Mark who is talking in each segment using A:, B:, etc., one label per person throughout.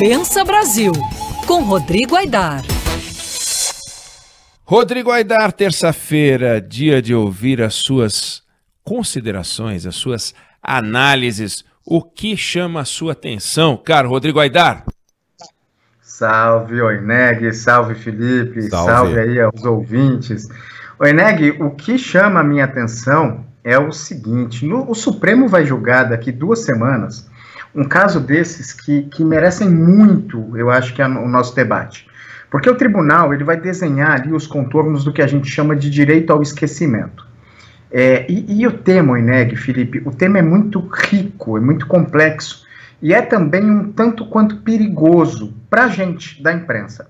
A: Pensa Brasil, com Rodrigo Aidar.
B: Rodrigo Aidar, terça-feira, dia de ouvir as suas considerações, as suas análises. O que chama a sua atenção, caro Rodrigo Aidar?
C: Salve, Oineg, salve, Felipe, salve aí aos ouvintes. Oineg, o que chama a minha atenção é o seguinte: o Supremo vai julgar daqui 2 semanas um caso desses que merecem muito, eu acho que é o nosso debate. Porque o tribunal ele vai desenhar ali os contornos do que a gente chama de direito ao esquecimento. E o tema, Oineg, Felipe, o tema é muito rico, é muito complexo, e é também um tanto quanto perigoso para a gente da imprensa.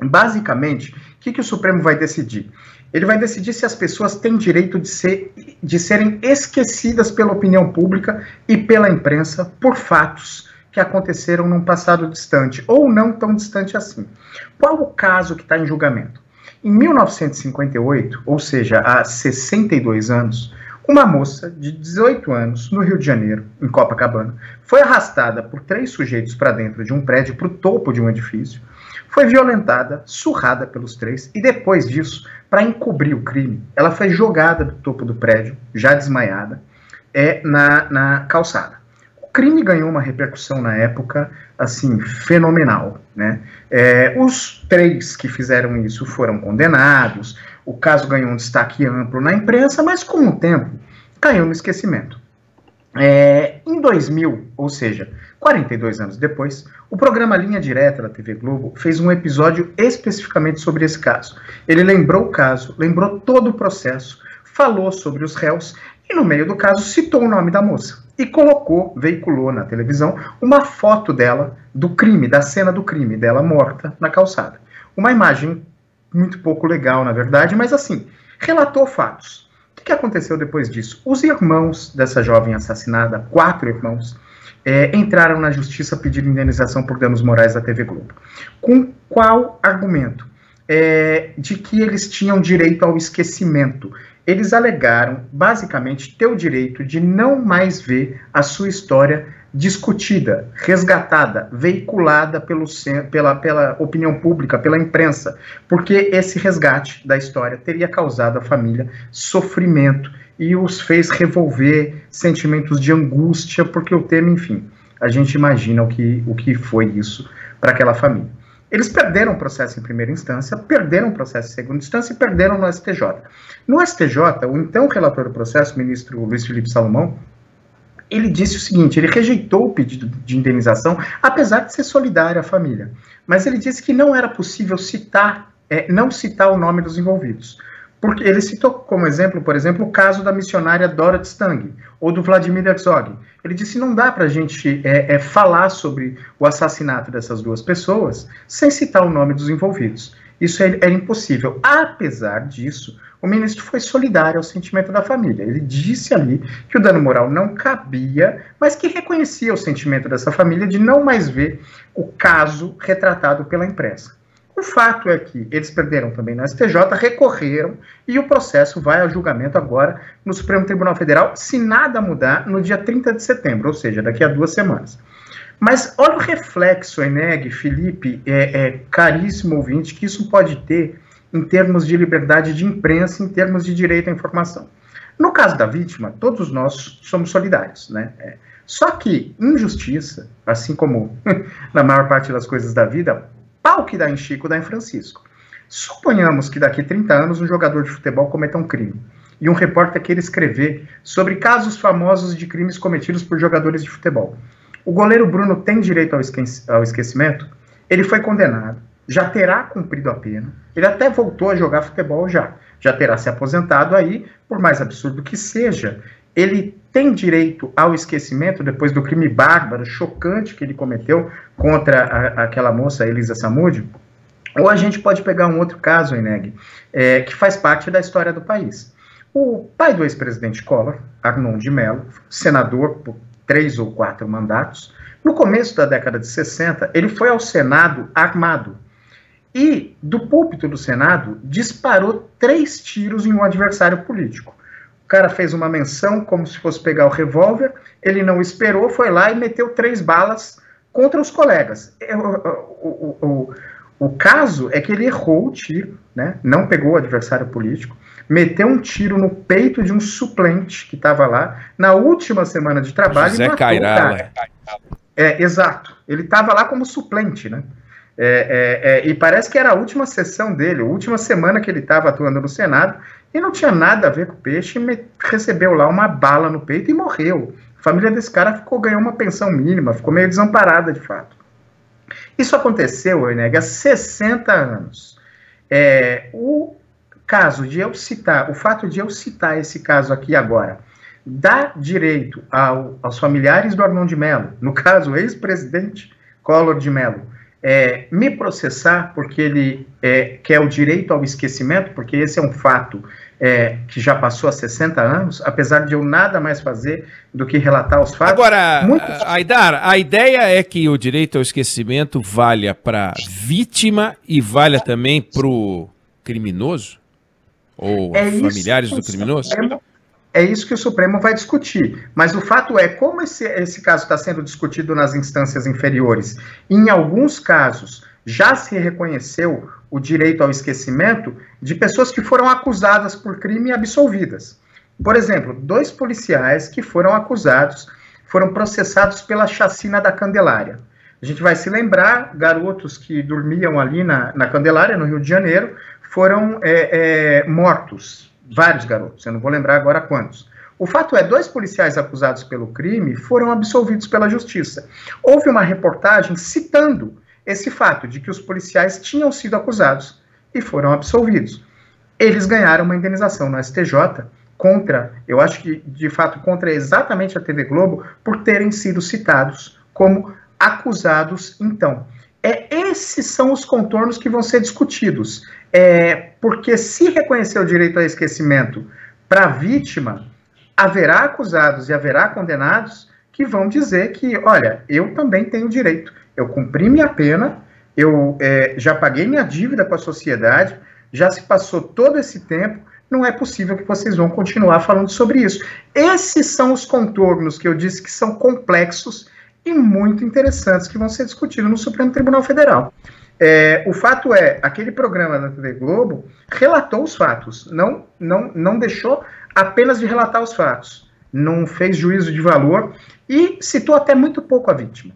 C: Basicamente, o que o Supremo vai decidir? Ele vai decidir se as pessoas têm direito de serem esquecidas pela opinião pública e pela imprensa por fatos que aconteceram num passado distante, ou não tão distante assim. Qual o caso que está em julgamento? Em 1958, ou seja, há 62 anos, uma moça de 18 anos, no Rio de Janeiro, em Copacabana, foi arrastada por 3 sujeitos para dentro de um prédio, para o topo de um edifício, foi violentada, surrada pelos 3, e depois disso, para encobrir o crime, ela foi jogada do topo do prédio, já desmaiada, na calçada. O crime ganhou uma repercussão na época, assim, fenomenal, né? Os 3 que fizeram isso foram condenados, o caso ganhou um destaque amplo na imprensa, mas com o tempo caiu no esquecimento. Em 2000, ou seja, 42 anos depois, o programa Linha Direta da TV Globo fez um episódio especificamente sobre esse caso. Ele lembrou o caso, lembrou todo o processo, falou sobre os réus e no meio do caso citou o nome da moça e veiculou na televisão uma foto dela, do crime, da cena do crime, dela morta na calçada. Uma imagem muito pouco legal, na verdade, mas assim, relatou fatos. O que aconteceu depois disso? Os irmãos dessa jovem assassinada, 4 irmãos, entraram na justiça pedindo indenização por danos morais da TV Globo. Com qual argumento? De que eles tinham direito ao esquecimento. Eles alegaram, basicamente, ter o direito de não mais ver a sua história discutida, resgatada, veiculada pela opinião pública, pela imprensa, porque esse resgate da história teria causado à família sofrimento e os fez revolver sentimentos de angústia, porque o tema, enfim, a gente imagina o que foi isso para aquela família. Eles perderam o processo em primeira instância, perderam o processo em segunda instância e perderam no STJ. No STJ, o então relator do processo, o ministro Luiz Felipe Salomão, ele disse o seguinte: ele rejeitou o pedido de indenização, apesar de ser solidário à família. Mas ele disse que não era possível não citar o nome dos envolvidos. Porque ele citou como exemplo, por exemplo, o caso da missionária Dorothy Stang, ou do Vladimir Herzog. Ele disse que não dá para a gente falar sobre o assassinato dessas 2 pessoas sem citar o nome dos envolvidos. Isso era impossível. Apesar disso, o ministro foi solidário ao sentimento da família. Ele disse ali que o dano moral não cabia, mas que reconhecia o sentimento dessa família de não mais ver o caso retratado pela imprensa. O fato é que eles perderam também na STJ, recorreram e o processo vai a julgamento agora no Supremo Tribunal Federal, se nada mudar, no dia 30 de setembro, ou seja, daqui a 2 semanas. Mas olha o reflexo, Oineg, Felipe, caríssimo ouvinte, que isso pode ter em termos de liberdade de imprensa, em termos de direito à informação. No caso da vítima, todos nós somos solidários, né? Só que injustiça, assim como na maior parte das coisas da vida, pau que dá em Chico, dá em Francisco. Suponhamos que daqui a 30 anos um jogador de futebol cometa um crime e um repórter queira escrever sobre casos famosos de crimes cometidos por jogadores de futebol. O goleiro Bruno tem direito ao esquecimento? Ele foi condenado, já terá cumprido a pena, ele até voltou a jogar futebol já terá se aposentado aí, por mais absurdo que seja. Ele tem direito ao esquecimento depois do crime bárbaro, chocante que ele cometeu contra aquela moça, Elisa Samúdio? Ou a gente pode pegar um outro caso, Oineg, que faz parte da história do país. O pai do ex-presidente Collor, Arnon de Mello, senador por 3 ou 4 mandatos, no começo da década de 60, ele foi ao Senado armado. E, do púlpito do Senado, disparou 3 tiros em um adversário político. O cara fez uma menção como se fosse pegar o revólver, ele não esperou, foi lá e meteu 3 balas contra os colegas. O caso é que ele errou o tiro, né? Não pegou o adversário político, meteu um tiro no peito de um suplente que estava lá na última semana de trabalho
B: José
C: e matou
B: Cairala.
C: o cara. Exato. Ele estava lá como suplente, né? E parece que era a última sessão dele, a última semana que ele estava atuando no Senado, e não tinha nada a ver com o Peixe, recebeu lá uma bala no peito e morreu. A família desse cara ganhou uma pensão mínima, ficou meio desamparada de fato. Isso aconteceu, Eneg, há 60 anos. O fato de eu citar esse caso aqui agora, dá direito aos familiares do Arnon de Mello, no caso, o ex-presidente Collor de Mello, me processar porque ele quer o direito ao esquecimento, porque esse é um fato que já passou há 60 anos, apesar de eu nada mais fazer do que relatar os fatos.
B: Agora, Aidar, a ideia é que o direito ao esquecimento valha para vítima e valha também para o criminoso? Ou familiares do criminoso?
C: É isso que o Supremo vai discutir. Mas o fato é, como esse caso está sendo discutido nas instâncias inferiores, em alguns casos já se reconheceu o direito ao esquecimento de pessoas que foram acusadas por crime e absolvidas. Por exemplo, 2 policiais que foram acusados, foram processados pela chacina da Candelária. A gente vai se lembrar, garotos que dormiam ali na Candelária, no Rio de Janeiro, foram mortos. Vários garotos, eu não vou lembrar agora quantos. O fato é, 2 policiais acusados pelo crime foram absolvidos pela justiça. Houve uma reportagem citando esse fato de que os policiais tinham sido acusados e foram absolvidos. Eles ganharam uma indenização no STJ eu acho que de fato contra exatamente a TV Globo, por terem sido citados como acusados então. Esses são os contornos que vão ser discutidos. Porque se reconhecer o direito ao esquecimento para a vítima, haverá acusados e haverá condenados que vão dizer que, olha, eu também tenho direito. Eu cumpri minha pena, eu já paguei minha dívida com a sociedade, já se passou todo esse tempo, não é possível que vocês vão continuar falando sobre isso. Esses são os contornos que eu disse que são complexos e muito interessantes que vão ser discutidos no Supremo Tribunal Federal. O fato é, aquele programa da TV Globo relatou os fatos, não deixou apenas de relatar os fatos, não fez juízo de valor e citou até muito pouco a vítima,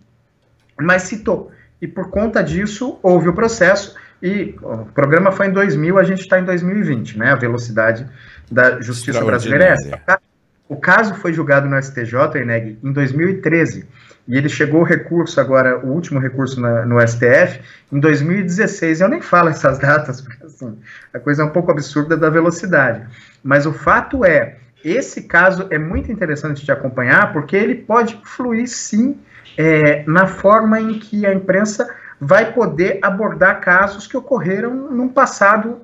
C: mas citou. E por conta disso houve o processo e o programa foi em 2000, a gente está em 2020, né? A velocidade da justiça brasileira é essa. O caso foi julgado no STJ, Eneg, em 2013. E ele chegou o recurso agora, o último recurso no STF, em 2016. Eu nem falo essas datas, porque assim, a coisa é um pouco absurda da velocidade. Mas o fato é, esse caso é muito interessante de acompanhar, porque ele pode fluir, sim, na forma em que a imprensa vai poder abordar casos que ocorreram num passado,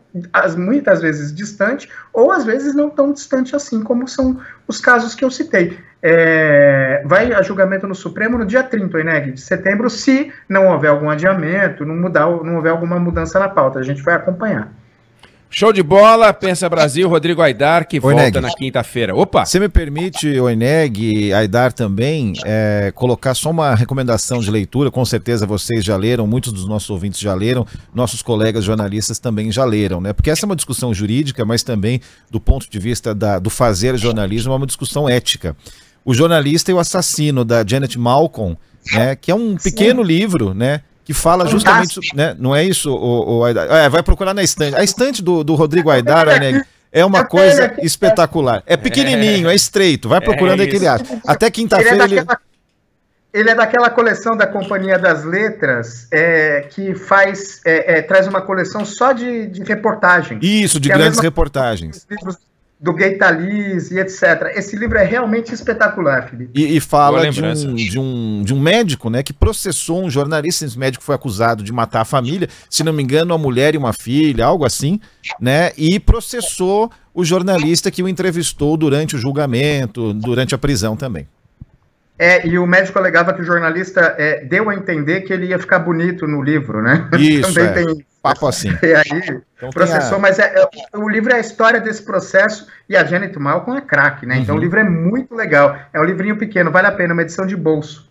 C: muitas vezes distante, ou às vezes não tão distante assim, como são os casos que eu citei. Vai a julgamento no Supremo no dia 30, Eneg, de setembro, se não houver algum adiamento, não houver alguma mudança na pauta. A gente vai acompanhar.
B: Show de bola, Pensa Brasil, Rodrigo Aidar, que volta na quinta-feira. Opa!
D: Você me permite, Oineg, Aidar também, colocar só uma recomendação de leitura, com certeza vocês já leram, muitos dos nossos ouvintes já leram, nossos colegas jornalistas também já leram, né? Porque essa é uma discussão jurídica, mas também do ponto de vista do fazer jornalismo, é uma discussão ética. O Jornalista e o Assassino, da Janet Malcolm, né, que é um pequeno livro, né? Que fala justamente, né, não é isso, o Aidar? Vai procurar na estante. A estante do Rodrigo Aidar, né, é uma coisa espetacular. É pequenininho, é estreito, vai procurando aí que ele acha. Até quinta-feira
C: ele é daquela coleção da Companhia das Letras que traz uma coleção só de reportagens.
D: Isso, de grandes reportagens.
C: Do Gaitaliz e etc. Esse livro é realmente espetacular, Felipe.
D: E fala de um médico, né, que processou um jornalista. Esse médico foi acusado de matar a família, se não me engano, uma mulher e uma filha, algo assim, né, e processou o jornalista que o entrevistou durante o julgamento, durante a prisão também.
C: E o médico alegava que o jornalista deu a entender que ele ia ficar bonito no livro, né?
D: Isso, também tem papo assim.
C: E aí então processou, mas o livro é a história desse processo e a Janet Malcolm é craque, né? Então o livro é muito legal. É um livrinho pequeno, vale a pena, uma edição de bolso.